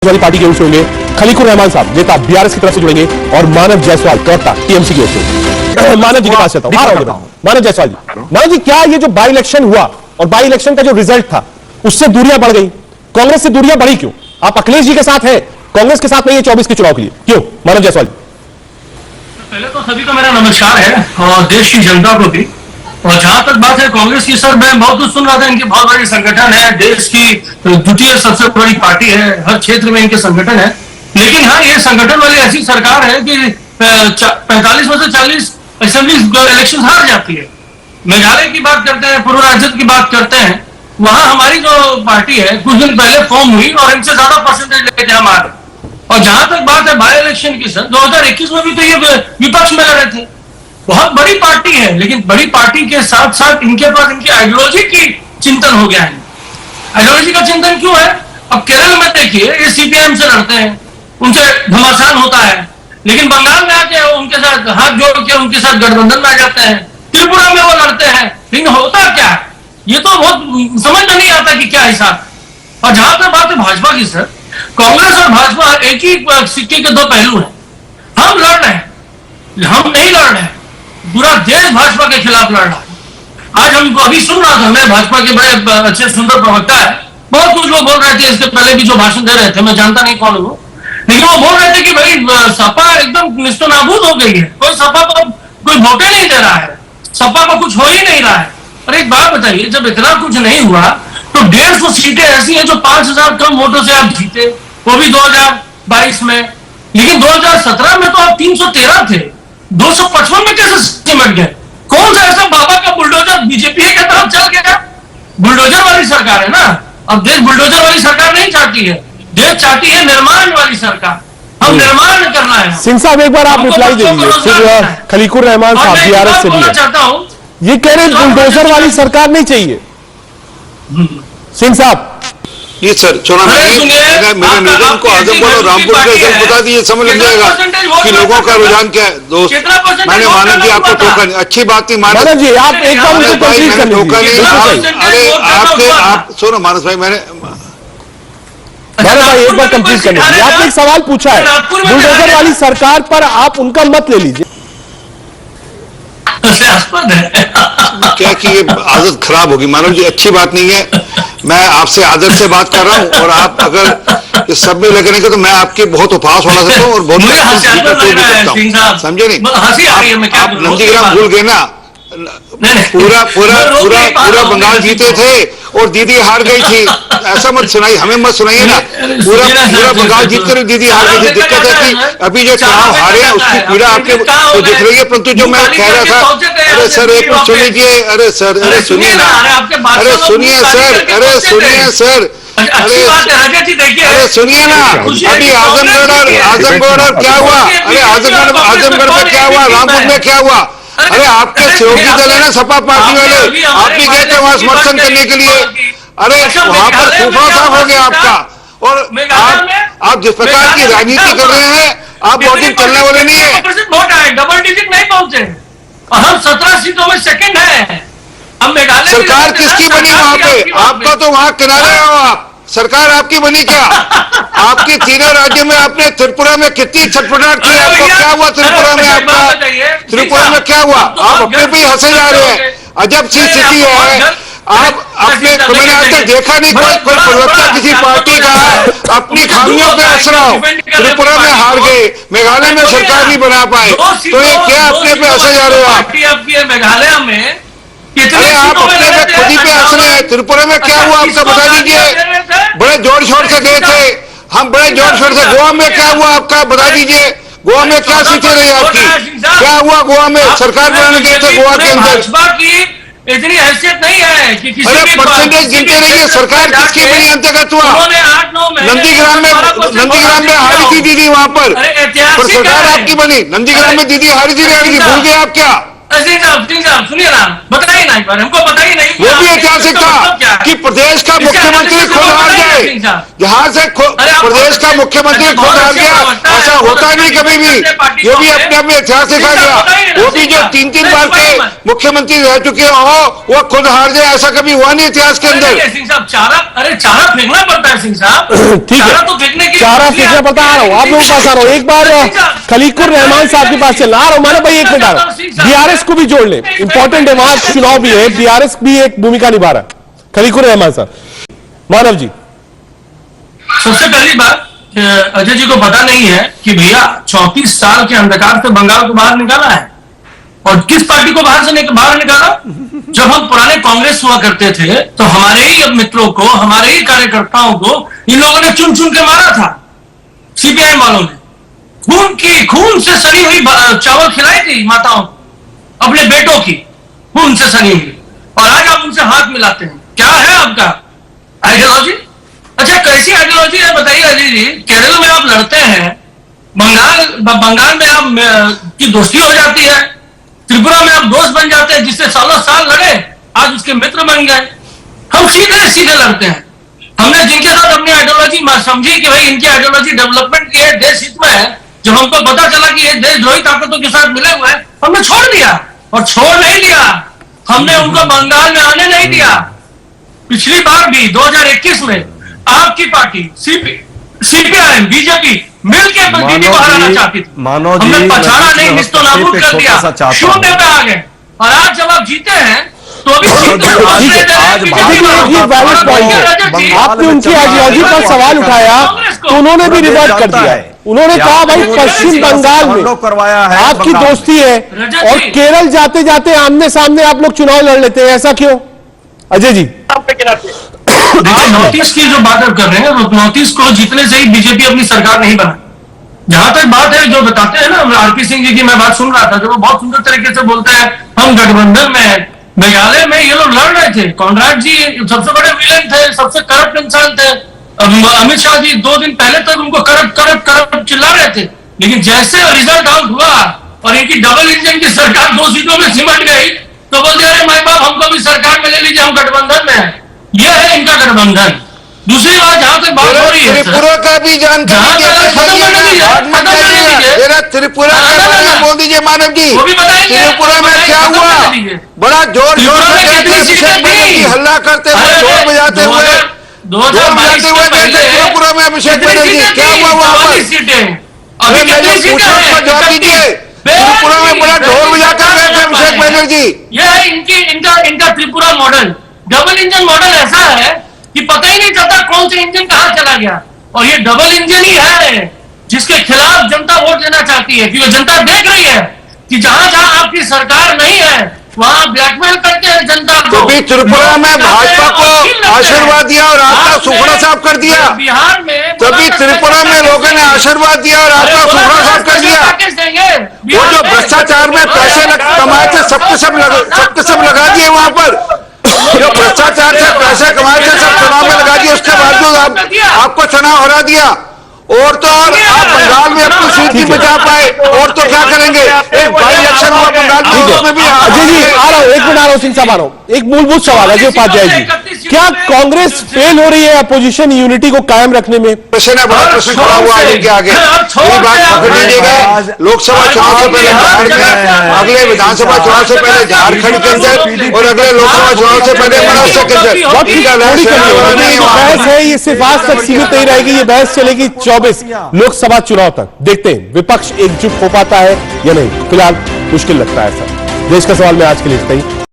वाली पार्टी की ओर से होंगे, खलीकुर रहमान साहब नेता बीआरएस की तरफ से जुड़ेंगे और मानव जायसवाल प्रवक्ता टीएमसी की ओर से। मानव जी के पास चलता हूं। मानव जायसवाल जी, मानव जी, क्या ये जो बाई इलेक्शन हुआ और बाई इलेक्शन का जो रिजल्ट था उससे दूरियां बढ़ गई, कांग्रेस से दूरियां बढ़ी क्यों? आप अखिलेश जी के साथ हैं, कांग्रेस के साथ नहीं है 24 के चुनाव के लिए, क्यों? मानव जायसवाल जी। पहले तो सभी को मेरा नमस्कार है और देश की जनता को भी। और जहां तक बात है कांग्रेस की, सर मैं बहुत कुछ सुन रहा था, इनकी बहुत बड़ी संगठन है, देश की द्वितीय सबसे बड़ी पार्टी है, हर क्षेत्र में इनके संगठन है। लेकिन हाँ, ये संगठन वाली ऐसी सरकार है कि 45 में से 40 असेंबली इलेक्शन हार जाती है। मेघालय की बात करते हैं, पूर्वांचल की बात करते हैं, वहां हमारी जो पार्टी है कुछ दिन पहले फॉर्म हुई और इनसे ज्यादा परसेंटेज लेके हम आ रहे। और जहां तक बात है बाई इलेक्शन की, सर 2021 में भी तो ये विपक्ष में लड़े थे। बहुत बड़ी पार्टी है, लेकिन बड़ी पार्टी के साथ साथ इनके पास इनकी आइडियोलॉजी की चिंतन हो गया है। आइडियोलॉजी का चिंतन क्यों है? अब केरल में देखिए, ये सीपीएम से लड़ते हैं, उनसे घमासान होता है, लेकिन बंगाल में आके उनके साथ हाथ जोड़ के उनके साथ गठबंधन में आ जाते हैं। त्रिपुरा में वो लड़ते हैं, लेकिन होता क्या है ये तो बहुत समझ में नहीं आता कि क्या हिसाब। और जहां तक बात है भाजपा की, सर कांग्रेस और भाजपा एक ही सिक्के के दो पहलू हैं। हम लड़ रहे हैं, हम नहीं लड़ रहे हैं, पूरा देश भाजपा के खिलाफ लड़ रहा है। आज हम अभी सुन रहा था, मैं भाजपा के बड़े अच्छे सुंदर प्रवक्ता है, बहुत कुछ लोग बोल रहे थे इसके पहले भी जो भाषण दे रहे थे, मैं जानता नहीं कौन वो, लेकिन वो बोल रहे थे कि भाई सपा एकदम निस्तनाबूद हो गई है, कोई सपा को कोई वोटे नहीं दे रहा है, सपा को कुछ हो ही नहीं रहा है। और एक बात बताइए, जब इतना कुछ नहीं हुआ तो 150 सीटें ऐसी हैं जो 5000 कम वोटों से आप जीते, वो भी 2022 में। लेकिन 2017 में तो आप 313 थे, 255 में कैसे सिमट गए? कौन सा ऐसा बाबा का बुलडोजर बीजेपी की तरफ चल गया? बुलडोजर वाली सरकार है ना। अब देश बुलडोजर वाली सरकार नहीं चाहती है, देश चाहती है निर्माण वाली सरकार। हम निर्माण करना है। सिंह साहब एक बार आप रिप्लाई दे दीजिए, फिर खलीकुर रहमान साहब बीआरएस से भी चाहता हूं, ये कह रहे बुलडोजर वाली सरकार नहीं चाहिए। सिंह साहब ये सर चुनाव मेरे निगम को आजमगढ़ और रामपुर का रिजल्ट बता दीजिए, समझ लग जाएगा कि लोगों का रुझान क्या है। दोस्त, मैंने मानव जी आपको टोका नहीं, अच्छी बात नहीं मानव जी, आप एक बार मुझे कंप्लीट कर टोका नहीं। अरे आपके आप सुनो मानस भाई, मैंने भाई एक बार कंप्लीट कर लीजिए। आपने एक सवाल पूछा है, बुलडोजर वाली सरकार पर आप उनका मत ले लीजिए। क्या कि ये आदत खराब होगी मानव जी, अच्छी बात नहीं है। मैं आपसे आदत से बात कर रहा हूं और आप अगर इस सब में लगने के तो मैं आपके बहुत उपहास उड़ा सकता हूं और बहुत समझे नहीं। आप नंदीग्राम भूल गए ना, पूरा पूरा पूरा पूरा बंगाल जीते थे और दीदी हार गई थी। ऐसा मत सुनाइए, हमें मत सुनाइए ना। पूरा पूरा बंगाल जीत कर दीदी हार गई थी। दिक्कत है कि अभी जो चुनाव हारे हैं उसकी पीड़ा आपके तो दिख रही है, परंतु जो मैं कह रहा था, अरे सर एक मिनट सुन लीजिए, अरे सर अरे सुनिए ना, अरे सुनिए सर, अरे सुनिए सर, अरे सुनिए ना। अभी आजमगढ़ और क्या हुआ? अरे आजमगढ़ में क्या हुआ? रामपुर में क्या हुआ? अरे आपके सहयोगी दल है ना सपा पार्टी वाले, आप भी गए थे वहां समर्थन करने के लिए। अरे वहां पर फूफा साफ हो गया आपका। और आप जिस प्रकार की राजनीति कर रहे हैं, आप वोटिंग करने वाले नहीं है। वोट आए, डबल डिजिट नहीं पहुंचे और हम 17 सीटों में सेकंड है। अब मेघालय सरकार किसकी बनी वहां पे? आपका तो वहां किनारे हो आप, सरकार आपकी बनी क्या? आपकी तीनों राज्यों में आपने त्रिपुरा में कितनी छटपटाहट की, आपको क्या हुआ त्रिपुरा में? आपका त्रिपुरा में क्या हुआ? आप अपने पे हंसे जा रहे हैं। अजब सी स्थिति है। आप अपने तो मैंने आज तक देखा नहीं कोई प्रवक्ता किसी पार्टी का अपनी खामियों पे हंस रहा हो। त्रिपुरा में हार गए, मेघालय में सरकार नहीं बना पाए, तो ये क्या अपने पे हंसे जा रहे हो आप? मेघालय में अरे आप अपने पे खुद ही पे हंस रहे हैं। त्रिपुरा में क्या हुआ आपका बता दीजिए। बड़े जोर शोर से गए थे हम, बड़े जोर शोर से। गोवा में क्या हुआ आपका बता दीजिए। गोवा में क्या स्थिति रही आपकी? क्या हुआ गोवा में? सरकार बनाने गए थे गोवा के अंदर। भाजपा की इतनी हैसियत नहीं है कि किसी अरे परसेंटेज गिनते रहिए, सरकार किसकी बनी अंतर्गत हुआ? नंदीग्राम में हारी थी दीदी वहां पर सरकार आपकी बनी। नंदीग्राम में दीदी हारी थी, भूल गए आप क्या? सिंह साहब सुनिए ना, बताइए ना एक बार, हमको बताइए नहीं। वो भी ऐतिहासिक था कि प्रदेश का मुख्यमंत्री खुद हार जाए, जहां से प्रदेश का मुख्यमंत्री खुद हार गया, ऐसा होता नहीं कभी भी। ये भी अपने आप में ऐतिहासिक आ गया। वो भी जो 3-3 बार के मुख्यमंत्री रह चुके हो वो खुद हार जाए, ऐसा कभी हुआ नहीं इतिहास के अंदर। सिंह साहब चारा फेंकना पड़ता है सिंह साहब, ठीक है, तो फेंकने की चारा फेंकना पड़ता। आ रहा हूँ आप लोगों के पास, आ रहा हूँ एक बार खलीकुर रहमान साहब के पास चलना। आ रहा हूँ मानव भाई, एक मिनट आ रहा हूँ। बीआरएस को भी जोड़ ले, इंपॉर्टेंट है, वहां चुनाव भी है, बीआरएस भी एक भूमिका निभा रहा है। खलीकुर रहमान साहब, मानव जी। सबसे पहली बात, अजय जी को पता नहीं है कि भैया 34 साल के अंधकार से बंगाल को बाहर निकाला है। और किस पार्टी को बाहर निकाला? जब हम पुराने कांग्रेस हुआ करते थे तो हमारे ही मित्रों को, हमारे ही कार्यकर्ताओं को इन लोगों ने चुन चुन के मारा था। सीपीआईएम वालों ने खून से सनी हुई चावल खिलाई थी माताओं को, अपने बेटों की खून से सनी हुई, और आज आप उनसे हाथ मिलाते हैं। क्या है आपका आइडियोलॉजी? अच्छा, कैसी आइडियोलॉजी है बताइए अजय जी। केरल में आप लड़ते हैं, बंगाल में आप की दोस्ती हो जाती है, त्रिपुरा में आप दोस्त बन जाते हैं, जिससे सालों साल लड़े आज उसके मित्र बन गए। हम सीधे सीधे लड़ते हैं। हमने जिनके साथ अपनी आइडियोलॉजी समझी कि भाई इनकी आइडियोलॉजी डेवलपमेंट की है, देश हित में है, जब हमको पता चला कि ये देशद्रोही ताकतों के साथ मिले हुए हैं, हमने छोड़ दिया। और छोड़ नहीं दिया, हमने उनको बंगाल में आने नहीं दिया। पिछली बार भी 2021 में आपकी पार्टी सीपीआईएम बीजेपी मिलकर बीजेपी को हराना चाहती थी। हमने पछाड़ा नहीं, निस्तो नाबूद कर दिया, शून्य पे आ गए। और आज जब आप जीते हैं तो भी आपने उनकी आइडियोलॉजी पर सवाल उठाया तो उन्होंने भी रिवर्ट कर दिया है। उन्होंने कहा भाई पश्चिम बंगाल में करवाया है, आपकी दोस्ती है, और केरल जाते जाते आमने सामने आप लोग चुनाव लड़ लेते हैं, ऐसा क्यों? अजय जी, नॉर्थ ईस्ट की जो बात आप कर रहे हैं, नॉर्थ ईस्ट को जीतने से ही बीजेपी अपनी सरकार नहीं बना। जहां तक बात है जो बताते हैं ना, आरपी सिंह जी की मैं बात सुन रहा था, जो वो बहुत सुंदर तरीके से बोलते हैं हम गठबंधन में है। मेघालय में ये लोग लड़ रहे थे, कॉन्राड जी सबसे बड़े विलेन थे, सबसे करप्ट इंसान थे। अमित शाह जी 2 दिन पहले तक उनको करप्ट चिल्ला रहे थे, लेकिन जैसे रिजल्ट आउट हुआ और इनकी डबल इंजन की सरकार 2 सीटों में सिमट गई तो बोलते अरे माई बाप हमको भी सरकार में ले लीजिए, हम गठबंधन में है। यह है इनका गठबंधन। दूसरी बात, जहां तक बात हो रही है त्रिपुरा का भी जानकारी त्रिपुरा का बारे में बोल दीजिए मानव जी। त्रिपुरा में क्या हुआ? बड़ा जोर शोर से हल्ला करते हुए, ढोल बजाते हुए त्रिपुरा में अभिषेक बनर्जी क्या हुआ वहां पर? अभी जवाब दीजिए। त्रिपुरा में बड़ा ढोल बजाकर गए थे अभिषेक बनर्जी। यह है इनका Tripura model. Double engine model ऐसा है कि पता ही नहीं चलता कौन सा इंजन कहां चला गया। और ये डबल इंजन ही है जिसके खिलाफ जनता वोट देना चाहती है, क्योंकि जनता देख रही है कि जहां जहां आपकी सरकार नहीं है वहां ब्लैकमेल करते हैं जनता को। तो भी त्रिपुरा में भाजपा को आशीर्वाद दिया और आपका सुखड़ा साफ कर दिया। बिहार में तभी त्रिपुरा में लोगों ने आशीर्वाद दिया और आपका सुखड़ा साफ कर दिया। वो जो भ्रष्टाचार में पैसे कमाए थे सबके सब लगा दिए वहां पर। जो भ्रष्टाचार से पैसे कमाए थे सब चुनाव में लगा दिए, उसके बावजूद आपको चुनाव हरा दिया। और तो और आप बंगाल में अपनी सीट नहीं बचा पाए, और तो क्या करेंगे? एक बाई इलेक्शन हुआ बंगाल में, उसमें भी अजय जी आ रहा हूं, एक मिनट आ रहा हूं, सिंह साहब आ रहा हूं। एक मूलभूत सवाल अजय उपाध्याय जी, क्या कांग्रेस फेल हो रही है अपोजिशन यूनिटी को कायम रखने में? प्रश्न है, बड़ा प्रश्न खड़ा हुआ है इनके आगे। मेरी बात पकड़ लीजिएगा। लोकसभा चुनाव से पहले बिहार में, अगले विधानसभा चुनाव से पहले झारखंड के अंदर, और अगले लोकसभा चुनाव से पहले महाराष्ट्र के अंदर बहस है, ये सिर्फ आज तक सीमित नहीं रहेगी, ये बहस चलेगी 24 लोकसभा चुनाव तक। देखते हैं विपक्ष एकजुट हो पाता है या नहीं। फिलहाल मुश्किल लगता है ऐसा। देश का सवाल में आज के लिए इतना ही।